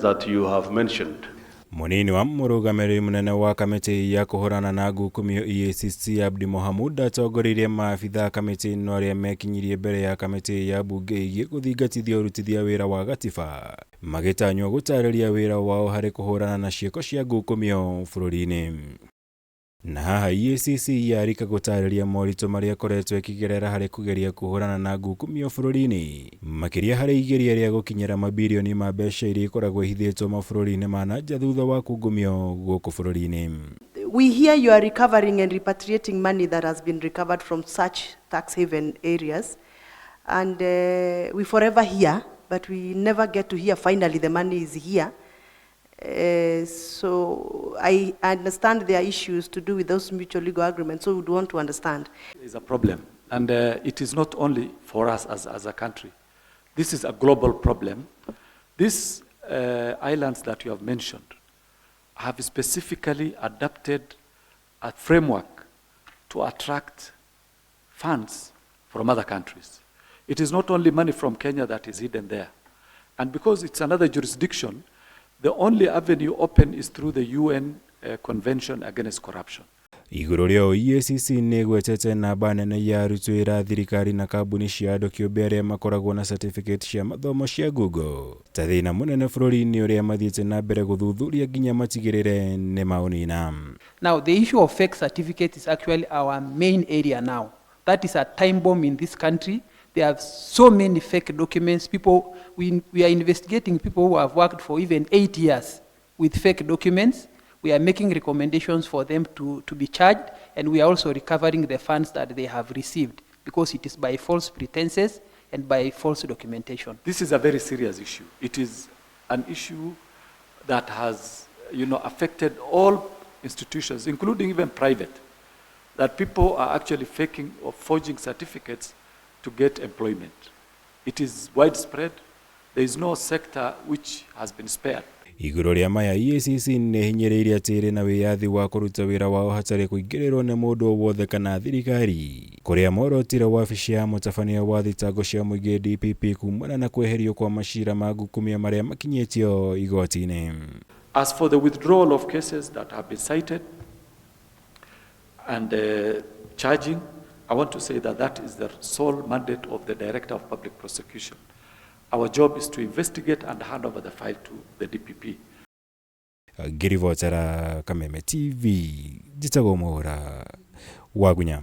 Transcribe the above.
that you have mentioned. Munini wa murugamiri munene wa kamiti ya kuhurana na GUKUMIO EACC Abdi Mohamud atongoririe maabitha kamiti no aria mekinyirie mbere ya kamiti ya bunge igie guthingatithia urutithia wira wa gatiba magitanywo gutariria wira wao hari kuhurana na cieko cia GUKUMIO bururi-ini. Na haha EACC yarika gutariria morito maria koretwo ikigerera hari kugeria kuhurana na GUKUMIO bururi-ini makiria hari igeria ria gukinyira mabirioni ma mbeca iria ikoragwo ihithitwo mabũrũri-inĩ ma nanja thutha wa kungumio guku bururi-ini. We hear you are recovering and repatriating money that has been recovered from such tax haven areas, and we forever hear, but we never get to hear finally the money is here. So I understand there are issues to do with those mutual legal agreements, so we would want to understand. There is a problem, and it is not only for us as a country. This is a global problem. These islands that you have mentioned have specifically adapted a framework to attract funds from other countries. It is not only money from Kenya that is hidden there. And because it's another jurisdiction, the only avenue open is through the UN Convention Against Corruption. Iguru rio EACC negwetete namba nene ya aruti wĩra thirikari na kambuni cia andũ kĩũmbe arĩa makoragwo na certificate cia mathomo cia Google. Ta thĩna mũnene bũrũri-inĩ ũrĩa mathiĩte na mbere gũthuthuria nginya matigĩrĩre nĩ maũnina. Now the issue of fake certificate is actually our main area now. That is a time bomb in this country. There are so many fake documents. We are investigating people who have worked for even 8 years with fake documents. We are making recommendations for them to be charged, and we are also recovering the funds that they have received because it is by false pretenses and by false documentation. This is a very serious issue. It is an issue that has, affected all institutions, including even private, that people are actually faking or forging certificates to get employment. It is widespread. There is no sector which has been spared. Iguru ria maya EACC nĩ hinyĩrĩirie atĩ na wĩyathi wa kũruta wĩra wao hatarĩ kũingĩrĩrwo nĩ mũndũ o wothe kana thirikari, kũrĩa morotire wabici ya mũtabania wa thitango cia mũingĩ DPP kumana na kweherio kwa macira ma GUKUMIO marĩa makinyĩtio igoti-inĩ. As for the withdrawal of cases that have been cited and charging, I want to say that that is the sole mandate of the Director of Public Prosecution. Our job is to investigate and hand over the file to the DPP. Girivotera Kameme TV, Jitago Mora, Wagunya.